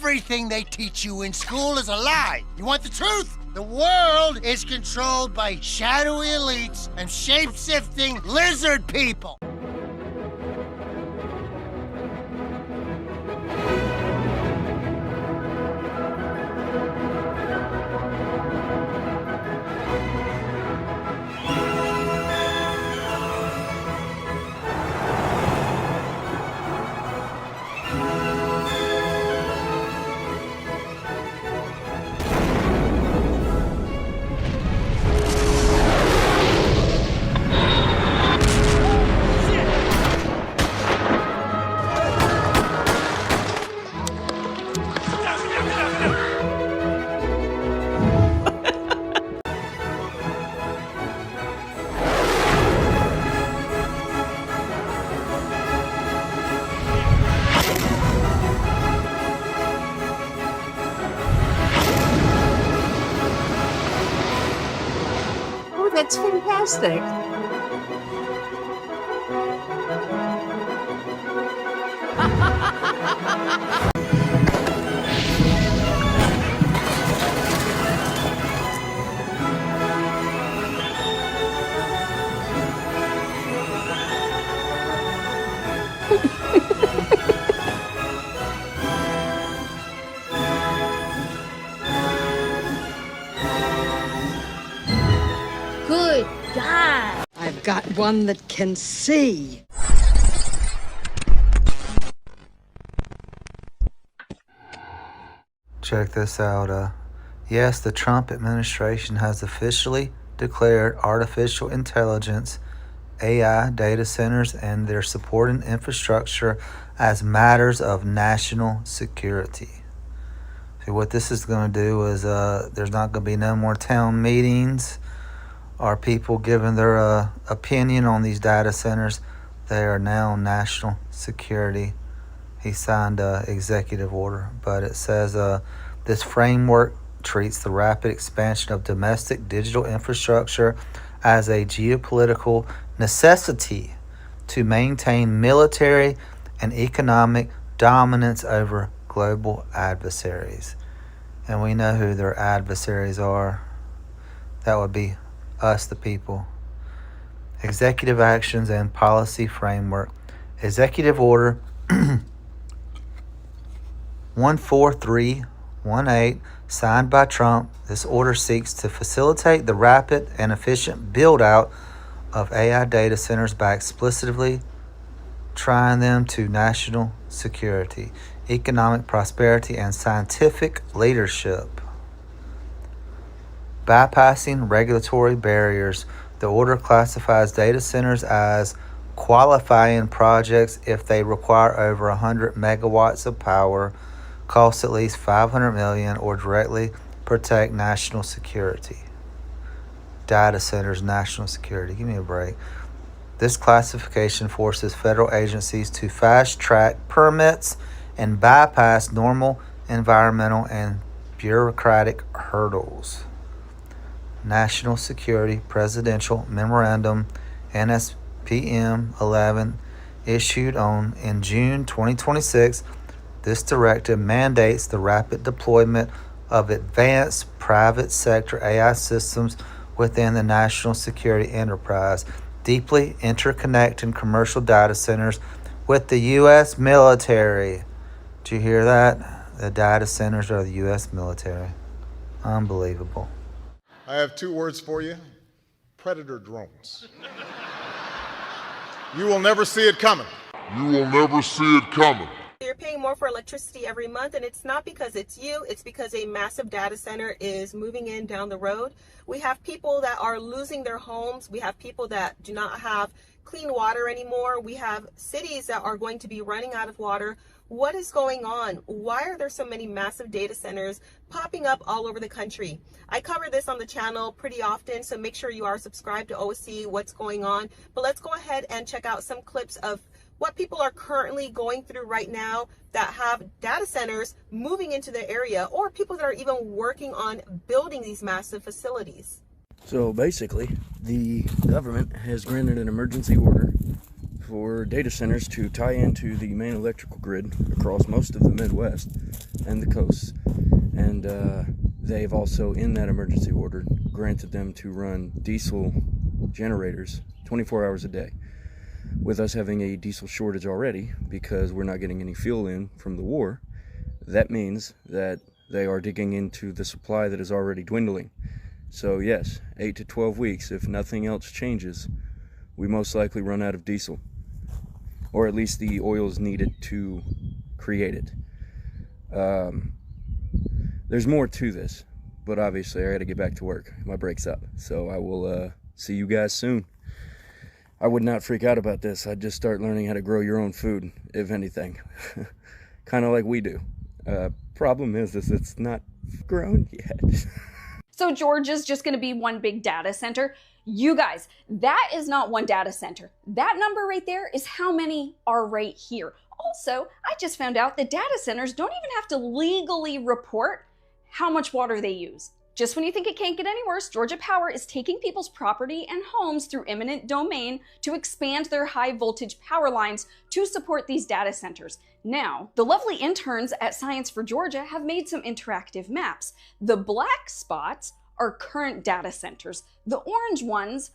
Everything they teach you in school is a lie. You want the truth? The world is controlled by shadowy elites and shape-shifting lizard people. That's fantastic. Good God. I've got one that can see. Check this out. Yes, the Trump administration has officially declared artificial intelligence, AI data centers, and their supporting infrastructure as matters of national security. So what this is going to do is there's not going to be no more town meetings or people giving their opinion on these data centers. They are now national security. He signed an executive order, but it says this framework treats the rapid expansion of domestic digital infrastructure as a geopolitical necessity to maintain military and economic dominance over global adversaries. And we know who their adversaries are. That would be us, the people. Executive actions and policy framework. Executive Order 14318, signed by Trump. This order seeks to facilitate the rapid and efficient build-out of AI data centers by explicitly tying them to national security, economic prosperity, and scientific leadership. Bypassing regulatory barriers. The order classifies data centers as qualifying projects if they require over 100 megawatts of power, cost at least $500 million, or directly protect national security. Data centers, national security. Give me a break. This classification forces federal agencies to fast-track permits and bypass normal environmental and bureaucratic hurdles. National Security Presidential Memorandum, NSPM 11, issued in June 2026. This directive mandates the rapid deployment of advanced private sector AI systems within the national security enterprise, deeply interconnecting commercial data centers with the U.S. military. Did you hear that? The data centers are the U.S. military. Unbelievable. I have two words for you: predator drones. You will never see it coming. You will never see it coming. You're paying more for electricity every month, and it's not because it's you, it's because a massive data center is moving in down the road. We have people that are losing their homes. We have people that do not have clean water anymore. We have cities that are going to be running out of water. What is going on? Why are there so many massive data centers popping up all over the country? I cover this on the channel pretty often, so make sure you are subscribed to always see what's going on. But let's go ahead and check out some clips of what people are currently going through right now that have data centers moving into their area, or people that are even working on building these massive facilities. So basically, the government has granted an emergency order for data centers to tie into the main electrical grid across most of the Midwest. and the coasts. And they've also, in that emergency order, granted them to run diesel generators 24 hours a day. With us having a diesel shortage already, because we're not getting any fuel in from the war, that means that they are digging into the supply that is already dwindling. So yes, 8 to 12 weeks, if nothing else changes, we most likely run out of diesel. Or at least the oil is needed to create it. There's more to this, but obviously I gotta get back to work. My break's up, so I will see you guys soon. I would not freak out about this. I'd just start learning how to grow your own food, if anything. Kind of like we do. Problem is it's not grown yet. So Georgia's just going to be one big data center. You guys, that is not one data center. That number right there is how many are right here. Also, I just found out that data centers don't even have to legally report how much water they use. Just when you think it can't get any worse, Georgia Power is taking people's property and homes through eminent domain to expand their high voltage power lines to support these data centers. Now, the lovely interns at Science for Georgia have made some interactive maps. The black spots are current data centers. The orange ones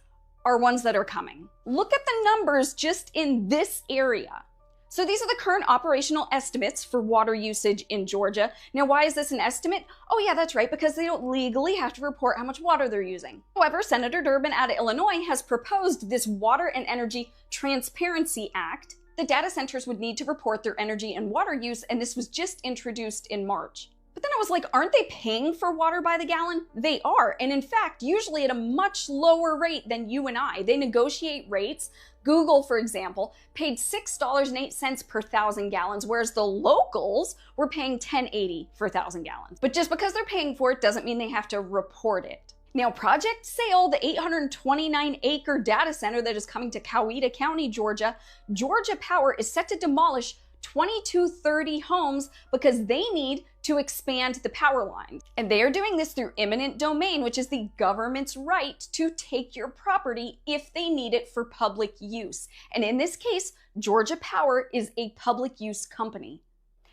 are ones that are coming. Look at the numbers just in this area. So these are the current operational estimates for water usage in Georgia. Now, why is this an estimate? Oh yeah, that's right, because they don't legally have to report how much water they're using. However, Senator Durbin out of Illinois has proposed this Water and Energy Transparency Act. The data centers would need to report their energy and water use, and this was just introduced in March. But then I was like, aren't they paying for water by the gallon? They are, and in fact, usually at a much lower rate than you and I. They negotiate rates. Google, for example, paid $6.08 per 1,000 gallons, whereas the locals were paying $10.80 for 1,000 gallons. But just because they're paying for it doesn't mean they have to report it. Now, Project Sail, the 829-acre data center that is coming to Coweta County, Georgia, Georgia Power is set to demolish 2230 homes because they need to expand the power lines. And they are doing this through eminent domain, which is the government's right to take your property if they need it for public use. And in this case, Georgia Power is a public use company.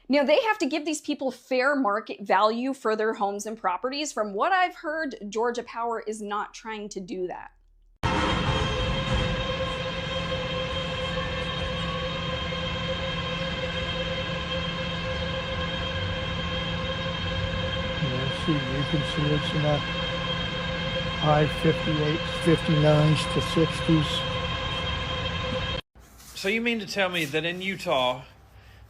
Now, they have to give these people fair market value for their homes and properties. From what I've heard, Georgia Power is not trying to do that. See, you can see it's in the high 58s, 59s to 60s. So you mean to tell me that in Utah,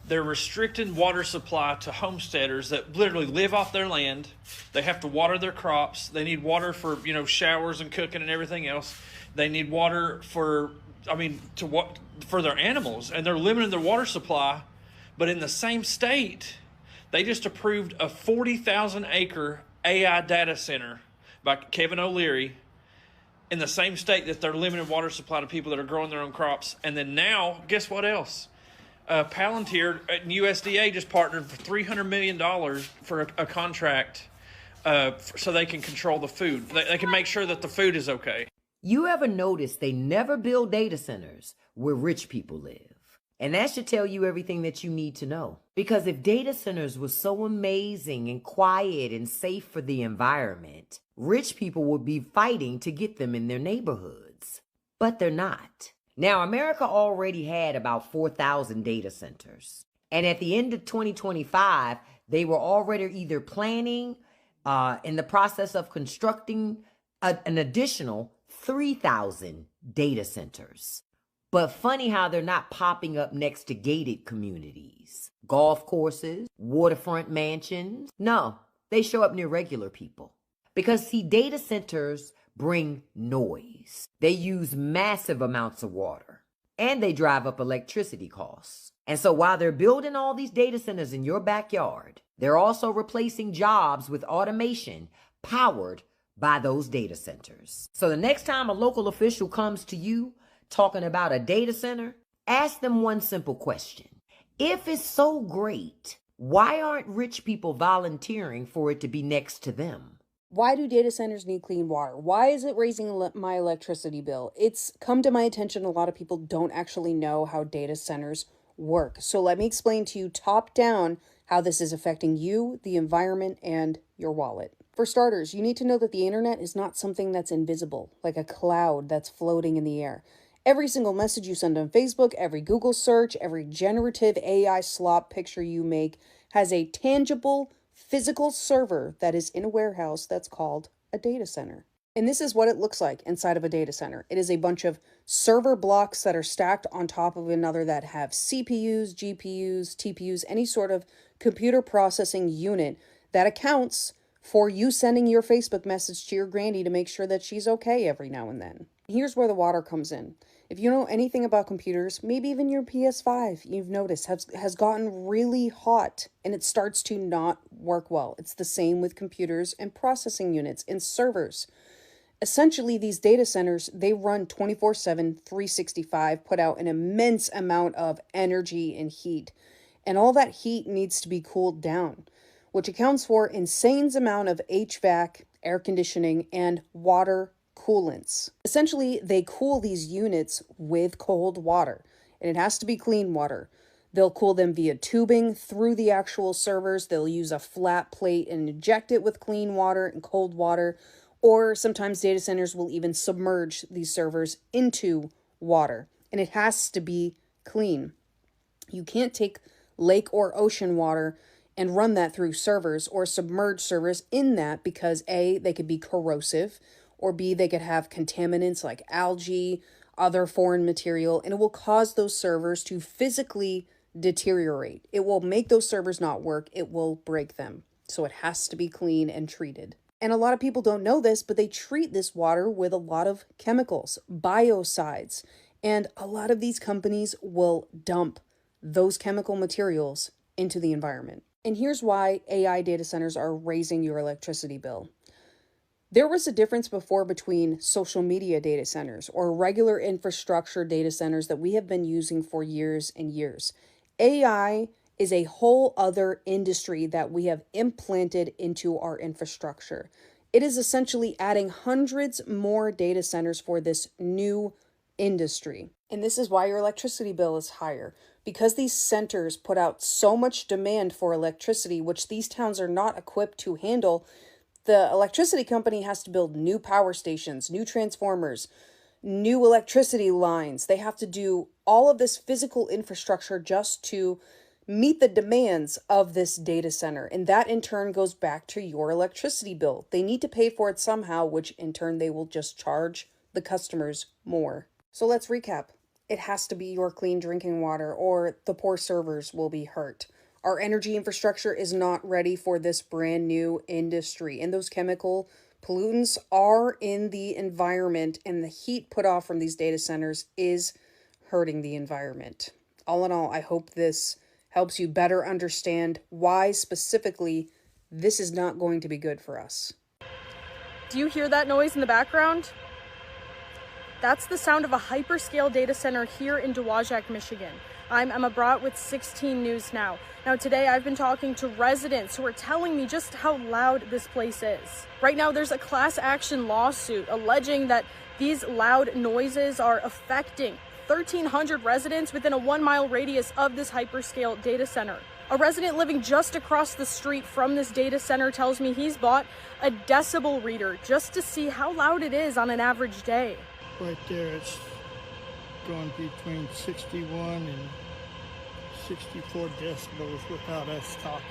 they're restricting water supply to homesteaders that literally live off their land. They have to water their crops. They need water for, showers and cooking and everything else. They need water for their animals, and they're limiting their water supply. But in the same state, they just approved a 40,000 acre AI data center by Kevin O'Leary in the same state that they're limiting water supply to people that are growing their own crops. And then now, guess what else? Palantir and USDA just partnered for $300 million for a contract so they can control the food. They can make sure that the food is okay. You ever notice they never build data centers where rich people live? And that should tell you everything that you need to know. Because if data centers were so amazing and quiet and safe for the environment, rich people would be fighting to get them in their neighborhoods. But they're not. Now, America already had about 4,000 data centers. And at the end of 2025, they were already either planning, in the process of constructing an additional 3,000 data centers. But funny how they're not popping up next to gated communities, golf courses, waterfront mansions. No, they show up near regular people. Because see, data centers bring noise. They use massive amounts of water. And they drive up electricity costs. And so while they're building all these data centers in your backyard, they're also replacing jobs with automation powered by those data centers. So the next time a local official comes to you talking about a data center, ask them one simple question. If it's so great, why aren't rich people volunteering for it to be next to them? Why do data centers need clean water? Why is it raising my electricity bill? It's come to my attention a lot of people don't actually know how data centers work. So let me explain to you top down how this is affecting you, the environment, and your wallet. For starters, you need to know that the internet is not something that's invisible, like a cloud that's floating in the air. Every single message you send on Facebook, every Google search, every generative AI slop picture you make has a tangible, physical server that is in a warehouse that's called a data center. And this is what it looks like inside of a data center. It is a bunch of server blocks that are stacked on top of another that have CPUs, GPUs, TPUs, any sort of computer processing unit that accounts for you sending your Facebook message to your granny to make sure that she's okay every now and then. Here's where the water comes in. If you know anything about computers, maybe even your PS5, you've noticed, has gotten really hot and it starts to not work well. It's the same with computers and processing units and servers. Essentially, these data centers, they run 24/7, 365, put out an immense amount of energy and heat. And all that heat needs to be cooled down, which accounts for insane amount of HVAC, air conditioning, and water coolants. Essentially, they cool these units with cold water, and it has to be clean water. They'll cool them via tubing through the actual servers. They'll use a flat plate and inject it with clean water and cold water, or sometimes data centers will even submerge these servers into water, and it has to be clean. You can't take lake or ocean water and run that through servers or submerge servers in that because A, they could be corrosive, or B, they could have contaminants like algae, other foreign material, and it will cause those servers to physically deteriorate. It will make those servers not work. It will break them. So it has to be clean and treated. And a lot of people don't know this, but they treat this water with a lot of chemicals, biocides, and a lot of these companies will dump those chemical materials into the environment. And here's why AI data centers are raising your electricity bill. There was a difference before between social media data centers or regular infrastructure data centers that we have been using for years and years. AI is a whole other industry that we have implanted into our infrastructure. It is essentially adding hundreds more data centers for this new industry. And this is why your electricity bill is higher, because these centers put out so much demand for electricity, which these towns are not equipped to handle. The electricity company has to build new power stations, new transformers, new electricity lines. They have to do all of this physical infrastructure just to meet the demands of this data center. And that in turn goes back to your electricity bill. They need to pay for it somehow, which in turn they will just charge the customers more. So let's recap. It has to be your clean drinking water or the poor servers will be hurt. Our energy infrastructure is not ready for this brand new industry, and those chemical pollutants are in the environment, and the heat put off from these data centers is hurting the environment. All in all, I hope this helps you better understand why specifically this is not going to be good for us. Do you hear that noise in the background? That's the sound of a hyperscale data center here in Dowagiac, Michigan. I'm Emma Brott with 16 News Now. Now today I've been talking to residents who are telling me just how loud this place is. Right now there's a class action lawsuit alleging that these loud noises are affecting 1,300 residents within a 1-mile radius of this hyperscale data center. A resident living just across the street from this data center tells me he's bought a decibel reader just to see how loud it is on an average day. Right there, it's going between 61 and 64 decibels without us talking.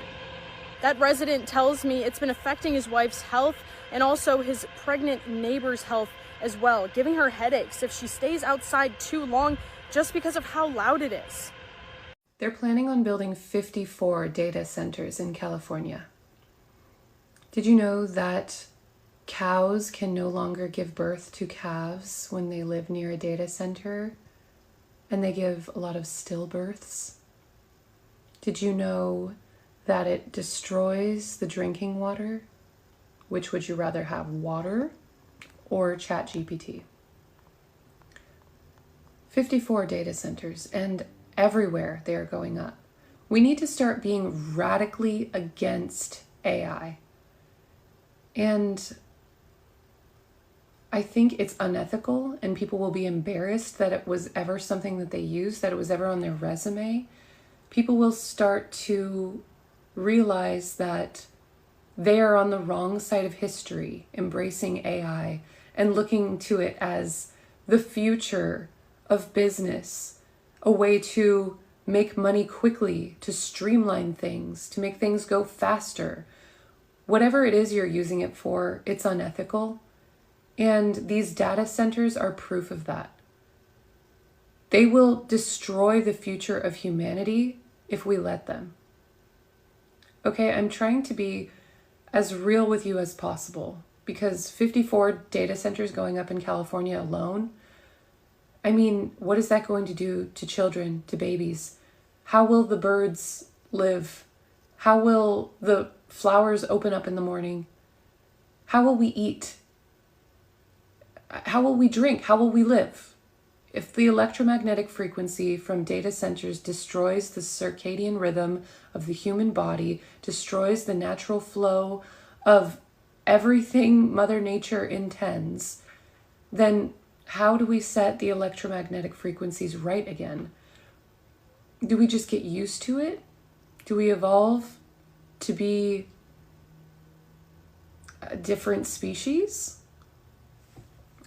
That resident tells me it's been affecting his wife's health and also his pregnant neighbor's health as well, giving her headaches if she stays outside too long just because of how loud it is. They're planning on building 54 data centers in California. Did you know that cows can no longer give birth to calves when they live near a data center, and they give a lot of stillbirths? Did you know that it destroys the drinking water? Which would you rather have, water or ChatGPT? 54 data centers, and everywhere they are going up. We need to start being radically against AI. And I think it's unethical, and people will be embarrassed that it was ever something that they used, that it was ever on their resume. People will start to realize that they are on the wrong side of history, embracing AI and looking to it as the future of business, a way to make money quickly, to streamline things, to make things go faster. Whatever it is you're using it for, it's unethical. And these data centers are proof of that. They will destroy the future of humanity if we let them. Okay, I'm trying to be as real with you as possible, because 54 data centers going up in California alone, I mean, what is that going to do to children, to babies? How will the birds live? How will the flowers open up in the morning? How will we eat? How will we drink? How will we live? If the electromagnetic frequency from data centers destroys the circadian rhythm of the human body, destroys the natural flow of everything Mother Nature intends, then how do we set the electromagnetic frequencies right again? Do we just get used to it? Do we evolve to be a different species?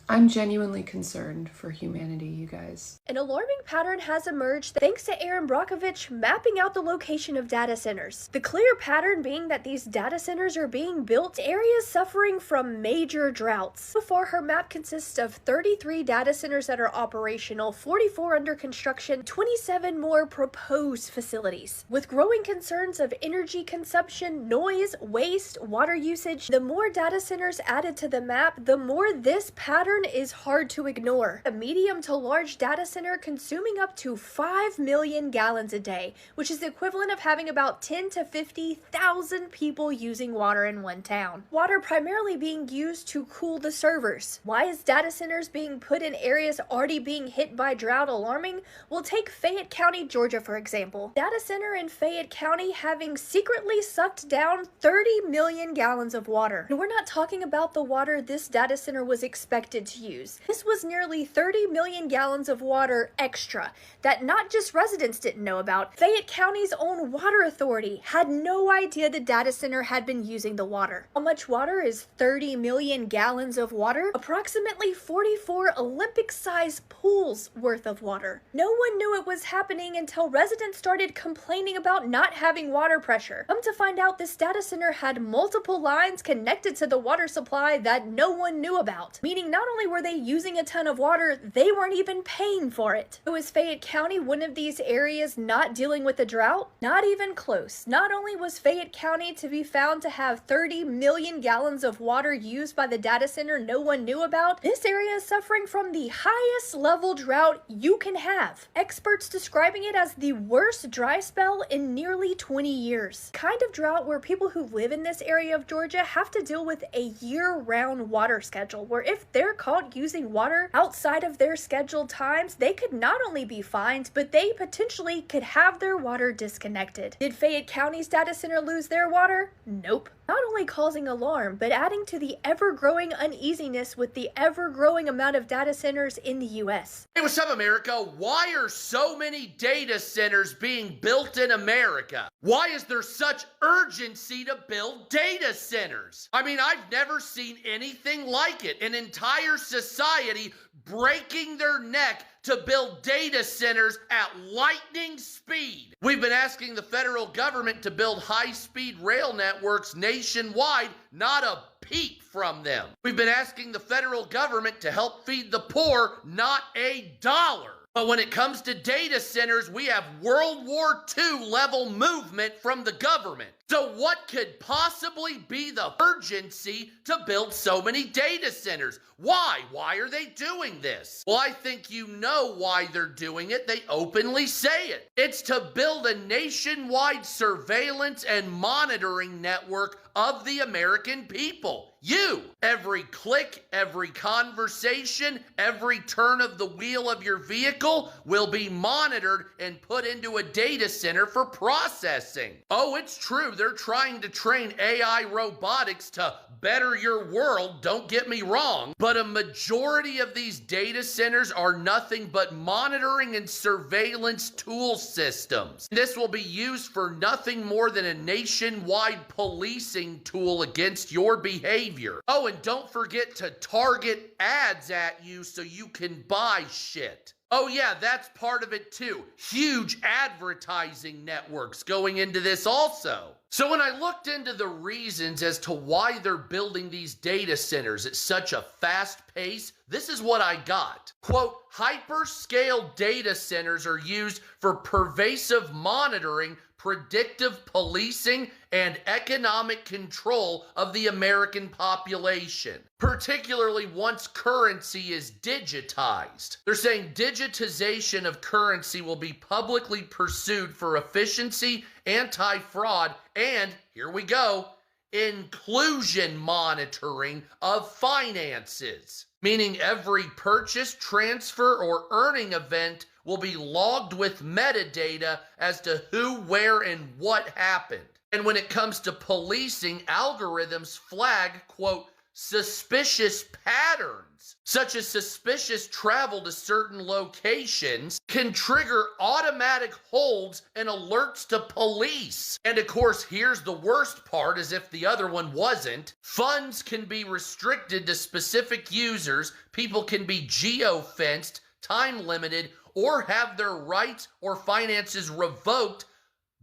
I'm genuinely concerned for humanity, you guys. An alarming pattern has emerged thanks to Aaron Brockovich mapping out the location of data centers. The clear pattern being that these data centers are being built in areas suffering from major droughts. So far, her map consists of 33 data centers that are operational, 44 under construction, 27 more proposed facilities. With growing concerns of energy consumption, noise, waste, water usage, the more data centers added to the map, the more this pattern is hard to ignore. A medium to large data center consuming up to 5 million gallons a day, which is the equivalent of having about 10 to 50,000 people using water in one town. Water primarily being used to cool the servers. Why is data centers being put in areas already being hit by drought alarming? We'll take Fayette County, Georgia, for example. Data center in Fayette County having secretly sucked down 30 million gallons of water. And we're not talking about the water this data center was expected to use. This was nearly 30 million gallons of water extra that not just residents didn't know about. Fayette County's own water authority had no idea the data center had been using the water. How much water is 30 million gallons of water? Approximately 44 Olympic-sized pools worth of water. No one knew it was happening until residents started complaining about not having water pressure. Come to find out, this data center had multiple lines connected to the water supply that no one knew about, meaning not only were they using a ton of water, they weren't even paying for it. So is Fayette County one of these areas not dealing with a drought? Not even close. Not only was Fayette County to be found to have 30 million gallons of water used by the data center no one knew about, this area is suffering from the highest level drought you can have. Experts describing it as the worst dry spell in nearly 20 years. Kind of drought where people who live in this area of Georgia have to deal with a year-round water schedule, where if they're caught using water outside of their scheduled times, they could not only be fined, but they potentially could have their water disconnected. Did Fayette County's data center lose their water? Nope. Not only causing alarm, but adding to the ever-growing uneasiness with the ever-growing amount of data centers in the US. Hey, what's up, America? Why are so many data centers being built in America? Why is there such urgency to build data centers? I mean, I've never seen anything like it. An entire society breaking their neck to build data centers at lightning speed. We've been asking the federal government to build high-speed rail networks nationwide, not a peep from them. We've been asking the federal government to help feed the poor, not a dollar. But when it comes to data centers, we have World War II level movement from the government. So what could possibly be the urgency to build so many data centers? Why? Why are they doing this? Well, I think you know why they're doing it. They openly say it. It's to build a nationwide surveillance and monitoring network of the American people. You. Every click, every conversation, every turn of the wheel of your vehicle will be monitored and put into a data center for processing. Oh, it's true. They're trying to train AI robotics to better your world, don't get me wrong, but a majority of these data centers are nothing but monitoring and surveillance tool systems. This will be used for nothing more than a nationwide policing tool against your behavior. Oh, and don't forget to target ads at you so you can buy shit. Oh yeah, that's part of it too. Huge advertising networks going into this also. So when I looked into the reasons as to why they're building these data centers at such a fast pace, this is what I got. Quote, hyperscale data centers are used for pervasive monitoring, predictive policing, and economic control of the American population, particularly once currency is digitized. They're saying digitization of currency will be publicly pursued for efficiency, anti-fraud, and, here we go, inclusion monitoring of finances. Meaning every purchase, transfer, or earning event will be logged with metadata as to who, where, and what happened. And when it comes to policing, algorithms flag, quote, suspicious patterns, such as suspicious travel to certain locations, can trigger automatic holds and alerts to police. And of course, here's the worst part, as if the other one wasn't. Funds can be restricted to specific users, people can be geo-fenced, time-limited, or have their rights or finances revoked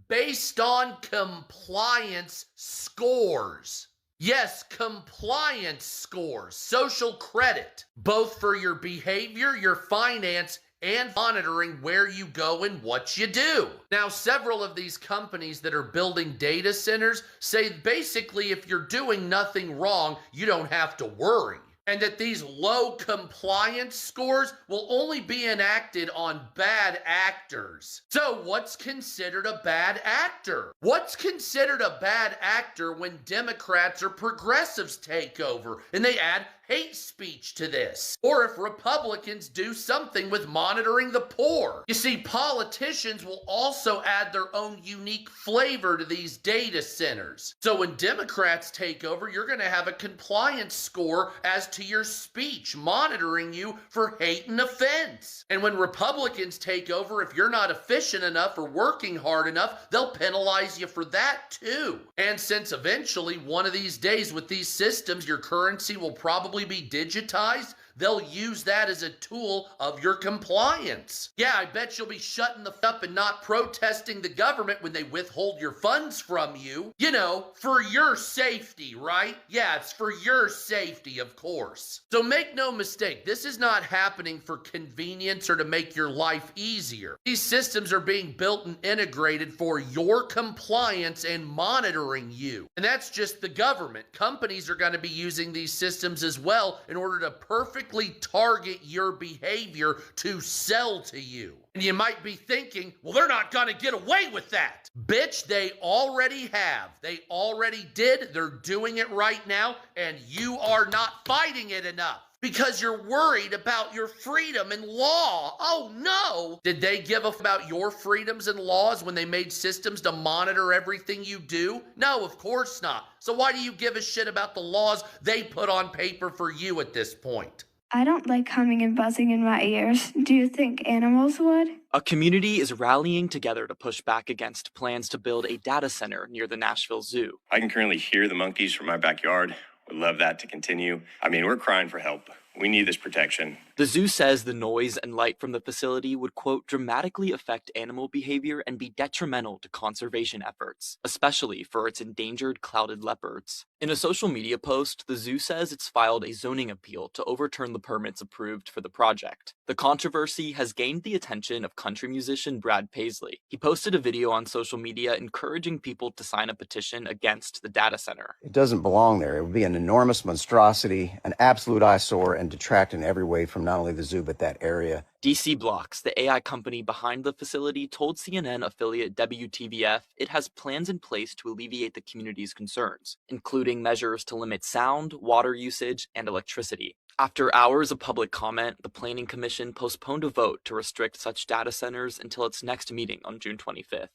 based on compliance scores. Yes, compliance scores, social credit, both for your behavior, your finance, and monitoring where you go and what you do. Now, several of these companies that are building data centers say basically if you're doing nothing wrong, you don't have to worry. And that these low compliance scores will only be enacted on bad actors. So what's considered a bad actor? What's considered a bad actor when Democrats or progressives take over and they add hate speech to this? Or if Republicans do something with monitoring the poor? You see, politicians will also add their own unique flavor to these data centers. So when Democrats take over, you're going to have a compliance score as to your speech, monitoring you for hate and offense. And when Republicans take over, if you're not efficient enough or working hard enough, they'll penalize you for that too. And since eventually one of these days with these systems, your currency will probably be digitized, they'll use that as a tool of your compliance. Yeah, I bet you'll be shutting the f up and not protesting the government when they withhold your funds from you. You know, for your safety, right? Yeah, it's for your safety, of course. So make no mistake, this is not happening for convenience or to make your life easier. These systems are being built and integrated for your compliance and monitoring you. And that's just the government. Companies are going to be using these systems as well in order to perfectly target your behavior to sell to you. And you might be thinking, well, they're not going to get away with that. Bitch, they already have. They already did. They're doing it right now, and you are not fighting it enough. Because you're worried about your freedom and law. Oh no! Did they give a f about your freedoms and laws when they made systems to monitor everything you do? No, of course not. So why do you give a shit about the laws they put on paper for you at this point? I don't like humming and buzzing in my ears. Do you think animals would? A community is rallying together to push back against plans to build a data center near the Nashville Zoo. I can currently hear the monkeys from my backyard. Would love that to continue. I mean, we're crying for help. We need this protection. The zoo says the noise and light from the facility would, quote, dramatically affect animal behavior and be detrimental to conservation efforts, especially for its endangered clouded leopards. In a social media post, the zoo says it's filed a zoning appeal to overturn the permits approved for the project. The controversy has gained the attention of country musician Brad Paisley. He posted a video on social media encouraging people to sign a petition against the data center. It doesn't belong there. It would be an enormous monstrosity, an absolute eyesore, and detract in every way from not only the zoo, but that area. DC Blocks, the AI company behind the facility, told CNN affiliate WTVF it has plans in place to alleviate the community's concerns, including measures to limit sound, water usage, and electricity. After hours of public comment, the Planning Commission postponed a vote to restrict such data centers until its next meeting on June 25th.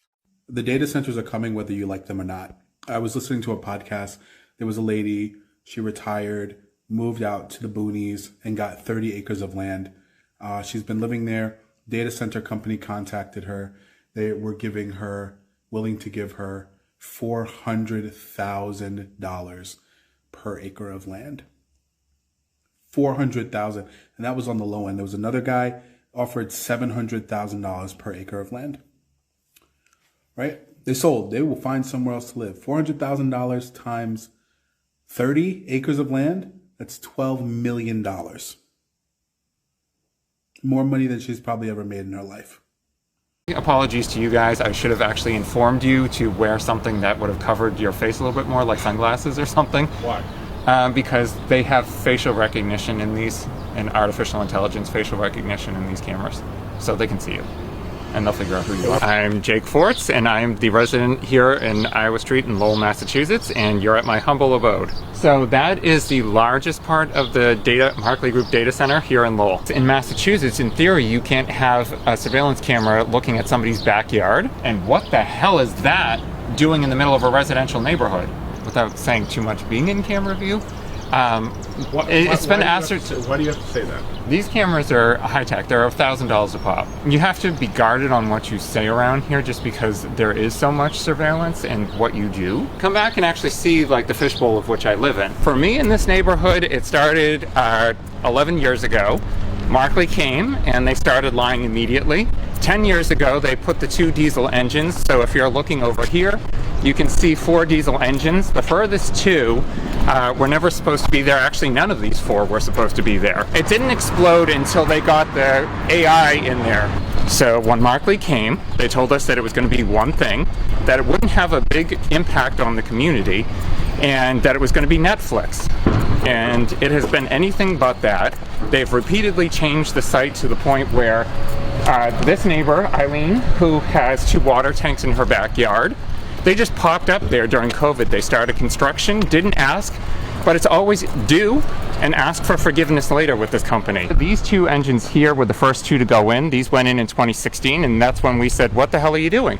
The data centers are coming whether you like them or not. I was listening to a podcast. There was a lady. She retired, moved out to the boonies, and got 30 acres of land. She's been living there. Data center company contacted her. They were willing to give her $400,000 per acre of land. $400,000, and that was on the low end. There was another guy offered $700,000 per acre of land. Right? They sold. They will find somewhere else to live. $400,000 times 30 acres of land, that's $12 million. More money than she's probably ever made in her life. Apologies to you guys. I should have actually informed you to wear something that would have covered your face a little bit more, like sunglasses or something. Why? Because they have facial recognition in these, and artificial intelligence facial recognition in these cameras. So they can see you, and they'll figure out who you are. I'm Jake Forts, and I'm the resident here in Iowa Street in Lowell, Massachusetts, and you're at my humble abode. So that is the largest part of the Markley Group data center here in Lowell. In Massachusetts, in theory, you can't have a surveillance camera looking at somebody's backyard. And what the hell is that doing in the middle of a residential neighborhood? Without saying too much, being in camera view. Why do you have to say that? These cameras are high-tech. They're $1,000 a pop. You have to be guarded on what you say around here just because there is so much surveillance and what you do. Come back and actually see like the fishbowl of which I live in. For me in this neighborhood, it started 11 years ago. Markley came and they started lying immediately. 10 years ago, they put the 2 diesel engines. So if you're looking over here, you can see 4 diesel engines. The furthest 2 were never supposed to be there. Actually, none of these 4 were supposed to be there. It didn't explode until they got the AI in there. So when Markley came, they told us that it was going to be one thing, that it wouldn't have a big impact on the community, and that it was going to be Netflix. And it has been anything but that. They've repeatedly changed the site to the point where this neighbor, Eileen, who has 2 water tanks in her backyard, they just popped up there during COVID. They started construction, didn't ask, but it's always do and ask for forgiveness later with this company. These 2 engines here were the first 2 to go in. These went in 2016, and that's when we said, what the hell are you doing?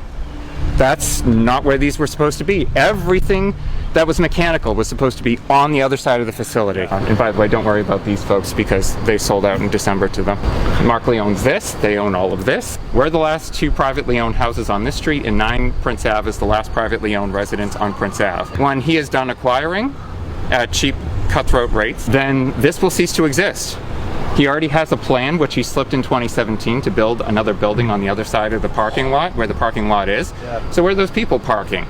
That's not where these were supposed to be. Everything that was mechanical was supposed to be on the other side of the facility. And by the way, don't worry about these folks because they sold out in December to them. Markley owns this, they own all of this. We're the last 2 privately owned houses on this street, and 9 Prince Ave is the last privately owned residence on Prince Ave. When he is done acquiring at cheap cutthroat rates, then this will cease to exist. He already has a plan, which he slipped in 2017, to build another building on the other side of the parking lot, where the parking lot is. Yeah. So where are those people parking?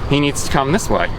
He needs to come this way.